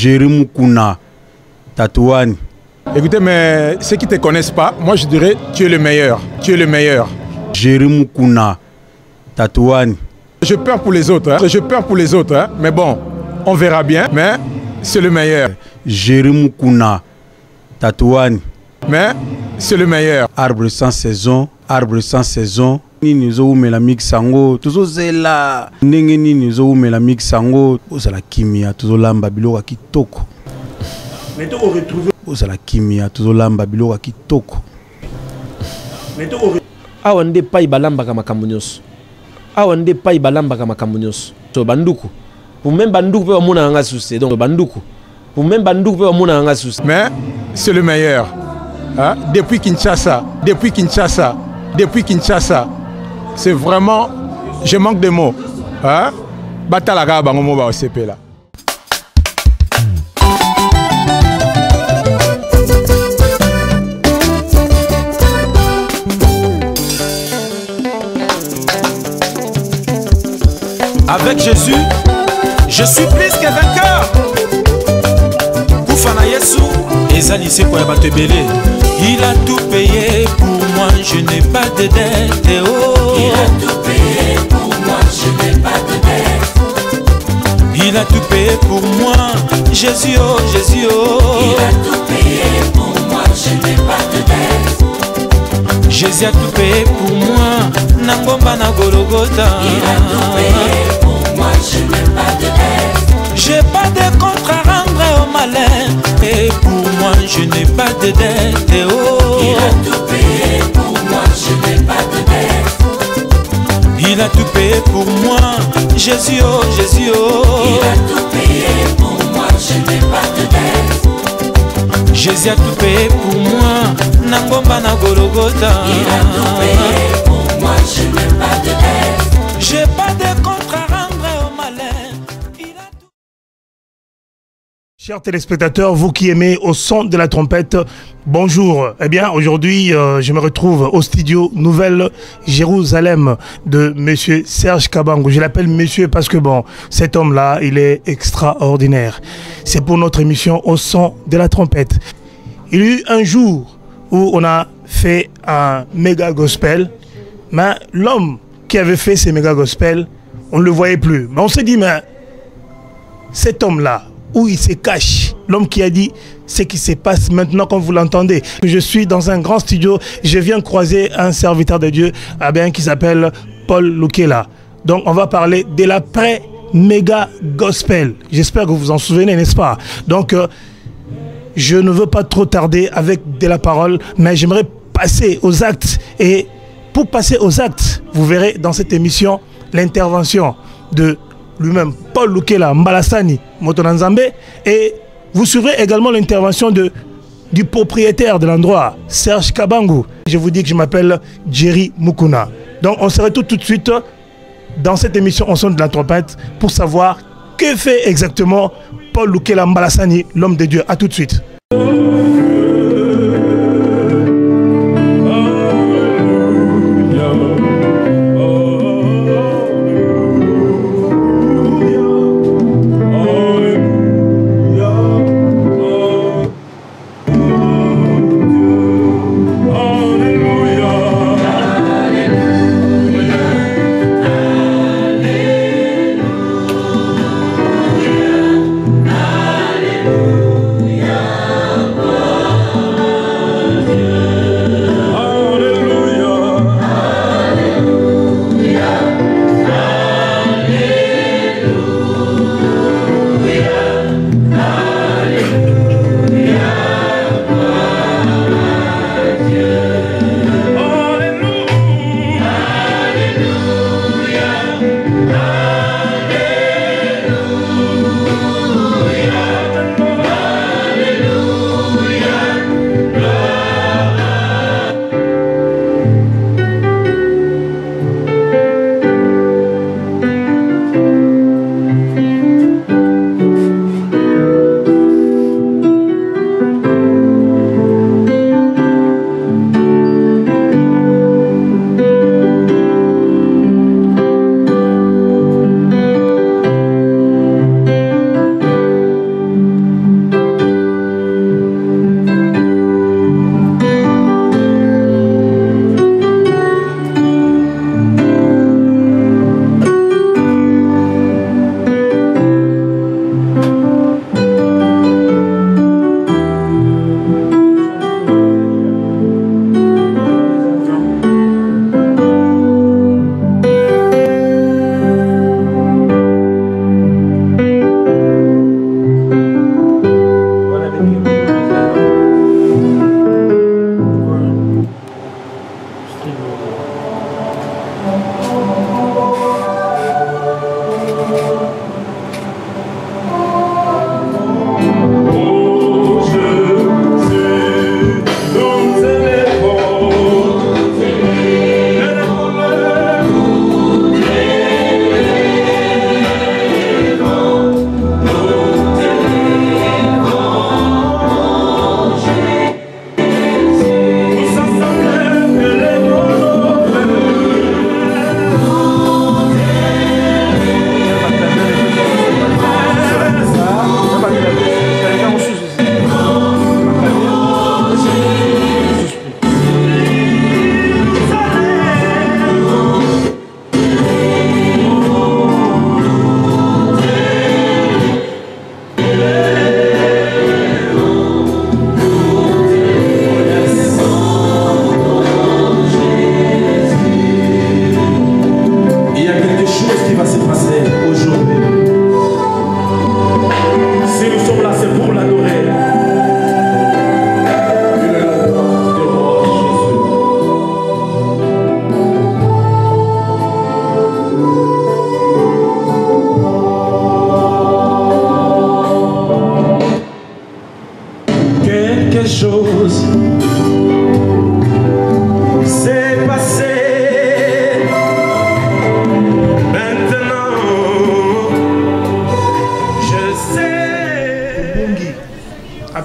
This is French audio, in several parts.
Jerimukuna Tatouani. Écoutez, mais ceux qui ne te connaissent pas, moi je dirais tu es le meilleur. Tu es le meilleur. Jerimukuna Tatouani. J'ai peur pour les autres, hein. J'ai peur pour les autres, hein. Mais bon, on verra bien, mais c'est le meilleur. Jerimukuna Tatouani. Mais c'est le meilleur. Arbre sans saison, arbre sans saison. Nini zo umela mixango, tuzo zela. Ndenge nini zo umela mixango, ozala kimia, tuzo lamba biloko kitoko. Mais tu retrouver ozala kimia, tuzo lamba biloko kitoko. Mais tu awa nde pai balamba kama kamunyoso. Awa nde pai balamba kama kamunyoso. To banduku. Pour même banduku pe mona nga souci. Donc banduku. Pour même banduku pe mona nga souci. Mais c'est le meilleur. Hein? Depuis Kinshasa, depuis Kinshasa, depuis Kinshasa. C'est vraiment, je manque de mots. Hein? Batalaga bangomo ba OCP là. Avec Jésus, je suis plus que vainqueur. Koufana Yesu, Ezali c'est quoi va te belé. Il a tout payé pour moi, je n'ai pas de dette. Oh. Il a tout payé pour moi, je n'ai pas de dette. Il a tout payé pour moi, Jésus oh, Jésus oh. Il a tout payé pour moi, je n'ai pas de dette. Jésus a tout payé pour moi, Nangomba na Golgotha. Il a tout payé pour moi, je n'ai pas de dette. J'ai pas de compte à rendre au malin. Et pour moi je n'ai pas de dette. Oh. Il a tout payé pour moi, je n'ai pas de dette. Il a tout payé pour moi, Jésus oh, Jésus oh. Il a tout payé pour moi, je n'ai pas de dette. Jésus a tout payé pour moi, Nangomba na Golgotha. Il a tout payé pour moi, je n'ai pas de dette. J'ai pas de compte à rendre au malin. Chers téléspectateurs, vous qui aimez au son de la trompette, bonjour. Eh bien, aujourd'hui, je me retrouve au studio Nouvelle Jérusalem de Monsieur Serge Kabango. Je l'appelle Monsieur parce que, bon, cet homme-là, il est extraordinaire. C'est pour notre émission au son de la trompette. Il y a eu un jour où on a fait un méga gospel, mais l'homme qui avait fait ces méga gospel, on ne le voyait plus. Mais on s'est dit, mais cet homme-là, où il se cache, l'homme qui a dit ce qui se passe maintenant comme vous l'entendez. Je suis dans un grand studio, je viens croiser un serviteur de Dieu qui s'appelle Paul Lukela. Donc on va parler de l'après-méga gospel. J'espère que vous vous en souvenez, n'est-ce pas? Donc je ne veux pas trop tarder avec de la parole, mais j'aimerais passer aux actes. Et pour passer aux actes, vous verrez dans cette émission l'intervention de lui-même, Paul Lukela Mbalassani Motonanzambe, et vous suivrez également l'intervention du propriétaire de l'endroit, Serge Kabango. Je vous dis que je m'appelle Jerry Mukuna. Donc on se retrouve tout de suite dans cette émission en son de la trompette pour savoir que fait exactement Paul Lukela Mbalassani, l'homme de Dieu. A tout de suite. Alléluia.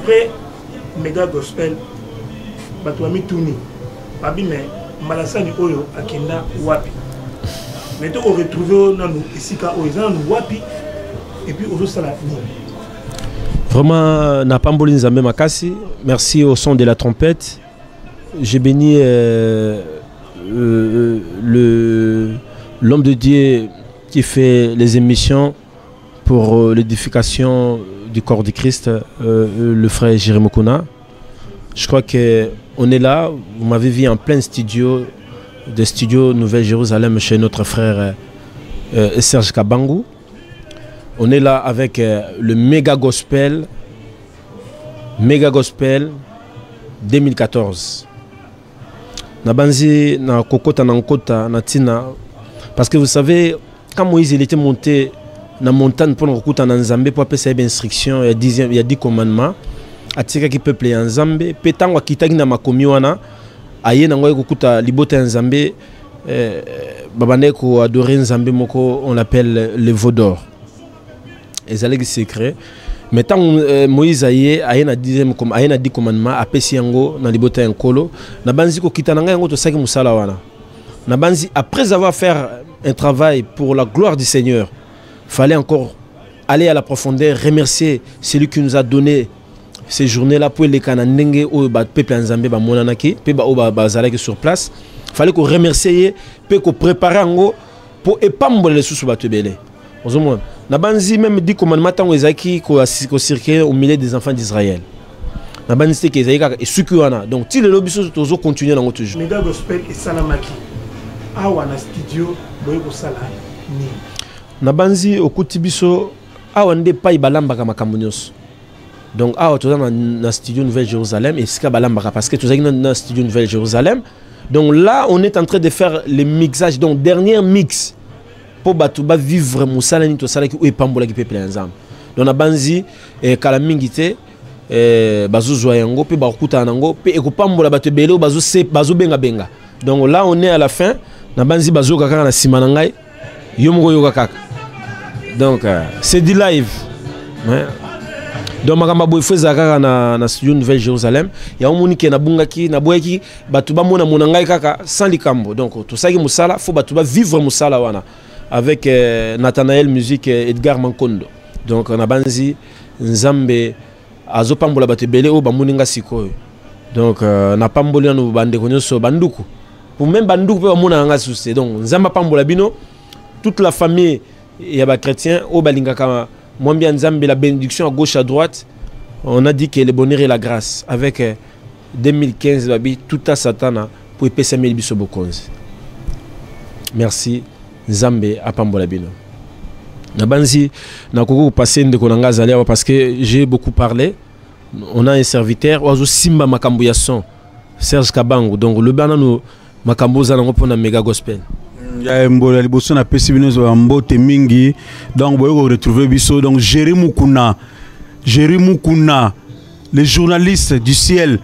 après Mega Gospel Batouami Touni Babi mais Malassani Oyo Akenda Wapi mais on retrouve dans nous ici quand nous Wapi et puis au Sala. Vraiment Napamboli Nzambe Makasi, merci au son de la trompette. J'ai béni l'homme de Dieu qui fait les émissions pour l'édification du corps du Christ, le frère Jérémy Kouna. Je crois qu'on est là, vous m'avez vu en plein studio, des studios Nouvelle-Jérusalem chez notre frère Serge Kabangou. On est là avec le Méga Gospel 2014. Nabanzi na kokota na nkota na tina parce que vous savez quand Moïse il était monté na montagne pour kokota na Nzambe pour appeler ses instructions il y a 10 commandements atika ki peuple ya Nzambe petango akitaki na makomi wana aye na ngoy kokota libota ya Nzambe babane ko adorer Nzambe moko on l'appelle le veau d'or ezalaki secret. Mais tant Moïse aye na 10 commandements apesi yango na libota nkolo na banzi ko kitana yango to saki musala wana na banzi après avoir fait un travail pour la gloire du Seigneur fallait encore aller à la profondeur remercier celui qui nous a donné ces journées là pour les kanandenge au peuple nzambe ba monanaki pe ba bazalaki sur place fallait qu'on remercier pe ko préparer yango pour epambola les sous bato belé ozomona na banzi même dit commandement tango ezaki ko circuler au milieu des enfants d'Israël. Na banzi c'est que ezaki et sukuana donc ti le lobiso tozo continuer nango toujours. Mega Gospel et Salamaki. Awa na studio boye ko sala ni. Na banzi okuti biso awa nde pa ibalamba ka makambo nyonso. Donc awa toza na studio Nouvelle-Jérusalem et sika balamba parce que tozaki na studio Nouvelle-Jérusalem. Donc là on est en train de faire les mixages donc dernier mix. Pour batuba vivre musala ni to sala ki epambola ki peuple nzambe donc na banzi kala mingite bazuzwa yango pe bakuta nango pe ekopambola batu belo bazo benga donc là on est à la fin na banzi bazo kaka na sima na ngai yo moko yo kaka donc c'est du live ouais. Donc makamba boy feza kaka na studio Nouvelle-Jérusalem ya omoni ke na bungaki na boyaki batu ba mona mona ngai kaka sans likambo donc to saki musala faut batu ba vivre musala wana avec Nathanaël Musique Edgar Mankondo. Donc on a banzi Nzambe azopambola batebele o bamuninga sikoyo. Donc na pambola no bande konyoso banduku. Pour même banduku pe bamuna nga souci. Donc Nzamba pambola bino toute la famille ya ba chrétien o balinga kama mwambia Nzambe la bénédiction à gauche à droite. On a dit que le bonheur et la grâce avec 2015 babi tout à satana pour epesa meli biso bokonzi. Merci. Nzambe apambola bino. Na banzi na koko passer ndeko nanga zali parce que j'ai beaucoup parlé. On a un serviteur ozo simba makambo ya son Serge Kabango donc le bana no makambo za nango pona Mega Gospel. Ya mbola liboso na pesi bino zo mbote mingi donc boyo retrouver biso donc Jérémy Kouna les journalistes du ciel.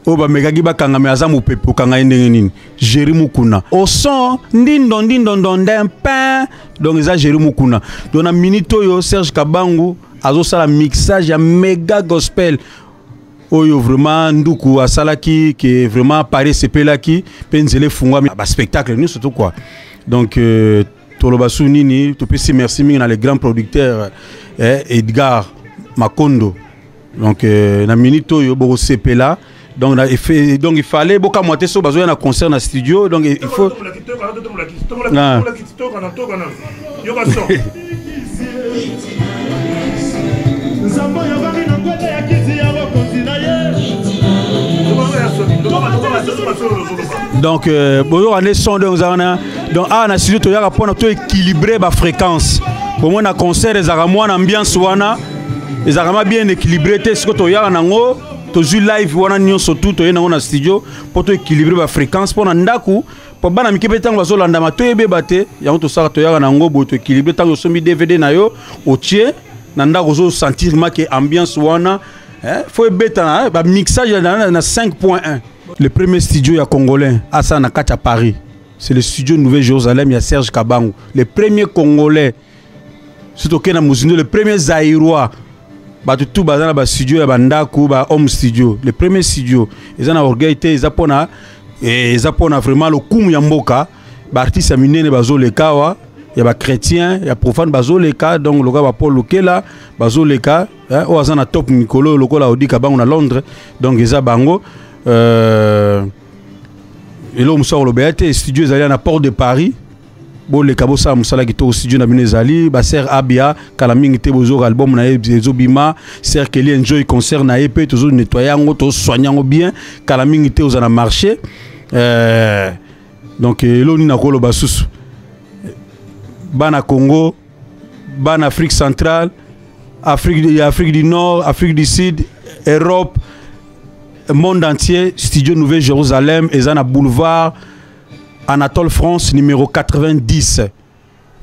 Oba megagi bakanga me azamu pepe kanga ndenge nini Jérémy Kouna au son ndindon pain donc ça Jérémy Kouna donc na minute yo Serge Kabangu azo sala mixage ya Mega Gospel oyo vraiment nduku asalaki que vraiment pare sepelaki penzele fungwa ba spectacle ni surtout quoi donc tolobasu nini to pesi merci mingi na les grands producteurs Edgar Makondo donc na minute yo bo sepela. Donc il fallait beaucoup monter sur besoin d'un concert dans le studio donc il faut donc bonjour on est son donc ah na studio to ya rapport to équilibrer ba fréquence pour moi na concert les aramois ambiance wana les aramois bien équilibré te ce que to ya nango toujours live wana nyonso tout to yena na studio pour to équilibrer ba fréquence pour ndaku pour bana mikepe tango bazolanda ma to yebe bate yango to saka to yaka nango bo to équilibrer tango sombi DVD na yo otie na ndako zo sentir ma que ambiance wana faut beta ba mixage na 5.1 le premier studio ya congolais à ça na kacha Paris c'est le studio Nouvelle-Jérusalem ya Serge Kabangu le premier congolais surtout que na Muzindo le premier zaïrois tout bazana ba studio ya bandako ba home studio le premier studio ezana orgueilité ezapona vraiment le kumu ya mboka ba artiste minene bazoleka wa ya ba chrétien ya profane bazoleka donc loka ba Paul Lokela bazoleka o azana top Nicolo lokola odika bango na Londres donc eza bango et là on le BAT studio ezali na Port de Paris bon le cabo ça musala ki to studio na binezali ba ser Abia kala mingi te bozo album na ezobima ser que li enjoy concert na EP toujours nettoyer ngo to soigner ngo bien kala mingi te ozana marché donc lo ni na kolo basusu bana Congo bana Afrique centrale Afrique du Nord Afrique du Sud Europe monde entier studio Nouvelle-Jérusalem ezana boulevard Anatole France numéro 90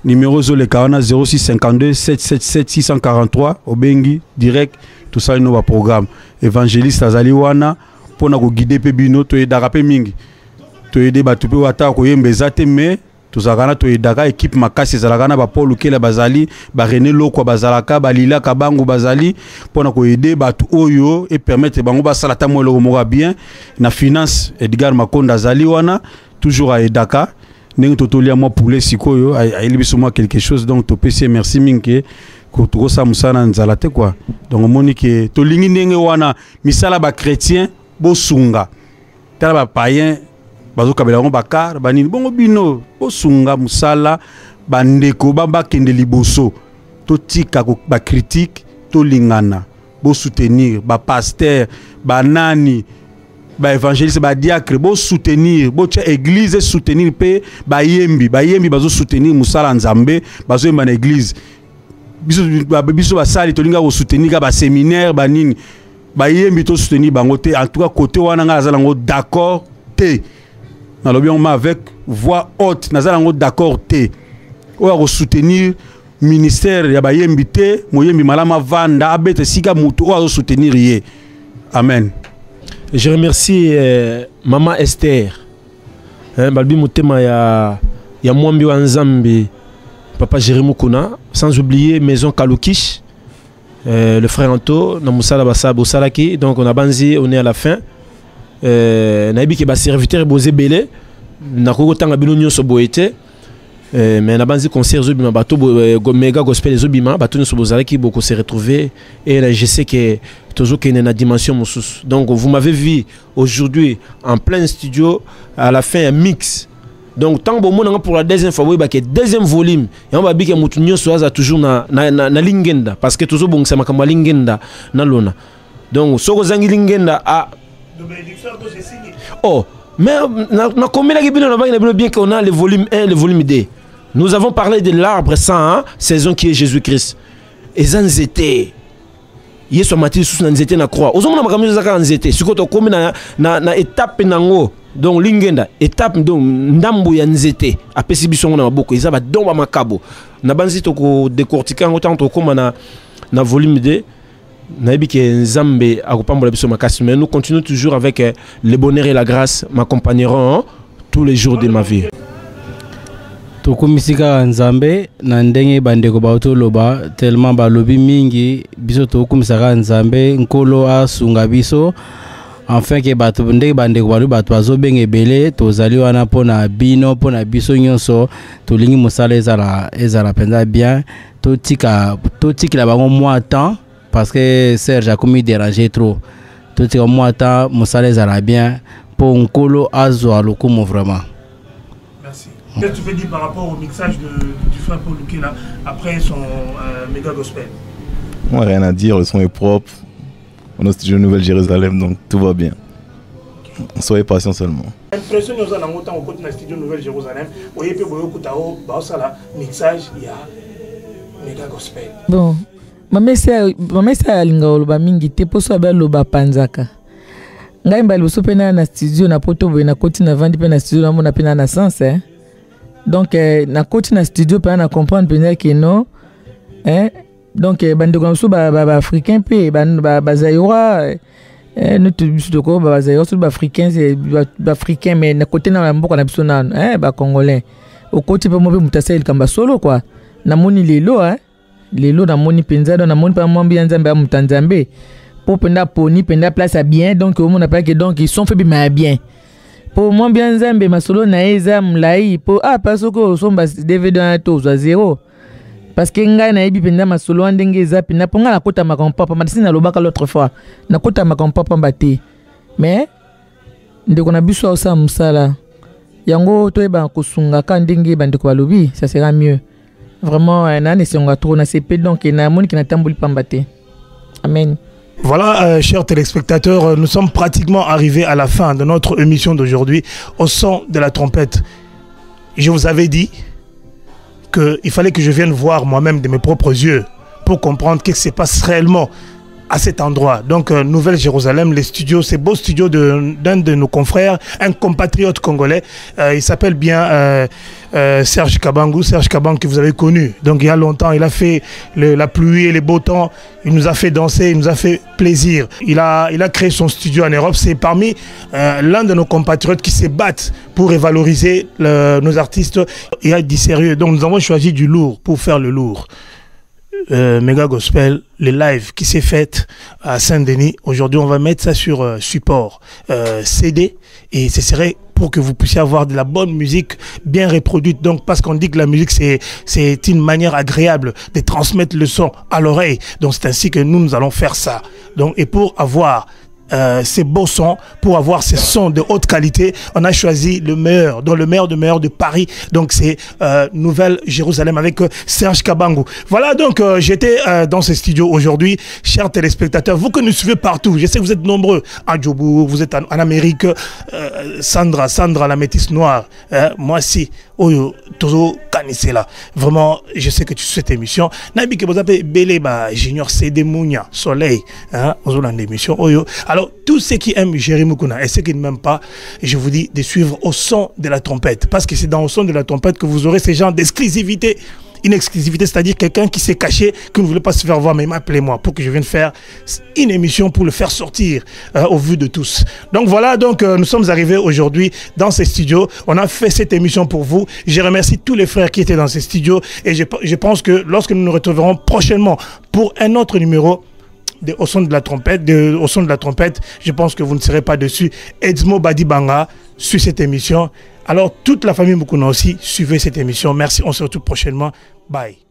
numéro Zolekawana 0652 777 643 Obengi direct tout ça nous va programme évangéliste azali wana pona ko guider pe bino to edaka pe mingi to aider batu pe wata ko yembeza te mais tozakana to edaka équipe makasi ezalakana ba Paul Lokela bazali ba René Lokwa bazalaka ba Lila Kabangu bazali pona ko aider batu oyo et permettre bango ba salata mo lo mo bien na finance Edgar Makonda azali wana toujours à Edaka n'eng totolia moi poulet sikoyo aili biso moi quelque chose donc to PC merci minke ko to sa musana nzalate quoi donc monique to lingi ndenge wana misala ba chrétien bosunga tala ba païen bazoka bela ngo bakar banini bongo bino bosunga musala bandeko bamba kende liboso to tika ko ba critique to lingana bo soutenir ba pasteur ba nani ba évangéliste ba diacre bo soutenir bo tia église soutenir pe ba yembi bazo soutenir musala nzambe bazo yemba na église biso ba sali to linga ko soutenir ba séminaire ba nini ba yembi to soutenir bango te en tout cas côté wana nga azala ngo d'accord te na lobi on avec voix haute nazala ngo d'accord te o ya ko soutenir ministère ya ba yembi te moyembi malama vanda abete sika mutu o a soutenir ye amen. Je remercie Maman Esther, Balbi Mutema ya Mwambi Wanzambi, Papa Jérémy Kuna, sans oublier Maison Kalukish, le frère Anto, Namusala Bassa Bosalaki, donc on a banzi, on est à la fin. Naibi qui est serviteur Bosé Belé, Nakoko Tanga Bilonio Soboete, mais on a banzi concert Zobima, Bato Méga Gospel Zobima, Bato Sobozalaki, beaucoup s'est retrouvé, et là je sais que toujours qu'il y a une dimension. Donc vous m'avez vu aujourd'hui en plein studio, à la fin un mix. Donc tant que vous pour la deuxième fois, vous avez deuxième volume. Et on va dire que Moutounio soit toujours na lingenda. Parce que toujours bon, c'est ma lingenda na lona. Donc si vous avez lingenda à... Oh, mais na combien de bien qu'on a le volume 1 et le volume 2. Nous avons parlé de l'arbre sans saison qui est Jésus-Christ. Et ça nous était... Yesu amati sous na nzete na croix ozomona makambo zaka nzete sikoto komi na étape nango donc lingenda étape donc ndambo ya nzete apesi biso na maboko eza ba domba makabo na banzi to ko décortiquer ngo tant to koma na volume 2 na ebike nzambe akopambola biso makasi mais nous continuons toujours avec le bonheur et la grâce m'accompagneront tous les jours de ma vie. Tokumisika nzambe na ndenge bandeko bautoloba tellement balobi mingi biso tokumisaka nzambe nkolo asunga biso enfin ke bato ndenge bandeko balobi bato bazobenga ebele tozali wana pona bino pona biso nyonso tolingi mosala ezala penza bien totikila bango mwa temps parce que Serge a commis déranger trop totika mwa temps mosala ezala bien po nkolo azwa lokumu vraiment. Qu'est-ce que tu veux dire par rapport au mixage du frère Paul Lokela après son méga gospel? Moi, rien à dire, le son est propre. On est au studio Nouvelle-Jérusalem, donc tout va bien. Okay. Soyez patient seulement. L'impression que nous avons autant au côté de la studio Nouvelle-Jérusalem, vous voyez, vous avez un mixage, il y a méga gospel. Bon, maman c'est à l'ingolo, mingi te poso abel loba panzaka. Ngai mbali usopena na studio na poto boy na koti na vandi pe na studio na mona pena na sens hein. Donc na koti na studio pe na comprendre pena que non hein. Donc bande comme so ba africain pe ba zaïwa nous tout ko ba zaïwa so ba africain c'est ba africain mais na côté na mboko na biso na hein ba congolais au côté pe mo pe mutasel kamba solo quoi na moni lelo hein lelo na moni penza donc na moni pas mwambi nzambe ya mutanzambe pour penda poni penda place à bien donc au monde pas que donc ils sont fait bien pour mwambi nzambe masolo na eza mlai pour parce que somba DVD na to za zéro parce que ngai na yebi penda masolo ndenge eza penda ponga na kota makampa madisi na lobaka l'autre fois na kota makampa mbate mais ndeko na biso osa musala yango toyeba kosunga ka ndenge bandeko balobi ça sera mieux vraiment nane senga trop na CP donc na moni ki na tamboli pambate amen. Voilà, chers téléspectateurs, nous sommes pratiquement arrivés à la fin de notre émission d'aujourd'hui au son de la trompette. Je vous avais dit qu'il fallait que je vienne voir moi-même de mes propres yeux pour comprendre ce qui se passe réellement à cet endroit. Donc, Nouvelle-Jérusalem, les studios, ces beaux studios d'un de nos confrères, un compatriote congolais. Il s'appelle bien Serge Kabangu. Serge Kabangu que vous avez connu. Donc, il y a longtemps, il a fait la pluie et les beaux temps. Il nous a fait danser, il nous a fait plaisir. Il a créé son studio en Europe. C'est parmi l'un de nos compatriotes qui se battent pour revaloriser nos artistes. Il a dit sérieux. Donc, nous avons choisi du lourd pour faire le lourd. Méga Gospel, le live qui s'est fait à Saint-Denis. Aujourd'hui, on va mettre ça sur support CD et ce serait pour que vous puissiez avoir de la bonne musique bien reproduite. Donc, parce qu'on dit que la musique, c'est une manière agréable de transmettre le son à l'oreille. Donc, c'est ainsi que nous allons faire ça. Donc, et pour avoir ces beaux sons, pour avoir ces sons de haute qualité, on a choisi le meilleur, dans le meilleur de Paris. Donc c'est Nouvelle-Jérusalem avec Serge Kabangu. Voilà, donc j'étais dans ce studio aujourd'hui, chers téléspectateurs, vous que nous suivez partout, je sais que vous êtes nombreux, à Djobourg, vous êtes en Amérique, Sandra la métisse noire, moi si, Oyo, Tozo Kanisela. Vraiment, je sais que tu suis cette émission. Nabi que vous appelez Beleba, Junior CD Mounia, Soleil, hein, aux émission Oyo. Alors, tous ceux qui aiment Jérémy Mukuna et ceux qui ne m'aiment pas, je vous dis de suivre au son de la trompette. Parce que c'est dans le son de la trompette que vous aurez ces genres d'exclusivité. Une exclusivité, c'est-à-dire quelqu'un qui s'est caché, qui ne voulait pas se faire voir, mais appelez-moi pour que je vienne faire une émission pour le faire sortir au vu de tous. Donc voilà, donc nous sommes arrivés aujourd'hui dans ces studios. On a fait cette émission pour vous. Je remercie tous les frères qui étaient dans ces studios et je pense que lorsque nous nous retrouverons prochainement pour un autre numéro, au son de la trompette, je pense que vous ne serez pas dessus. Edsmo Badibanga suit cette émission. Alors toute la famille Mukuna aussi, suivez cette émission. Merci, on se retrouve prochainement. Bye.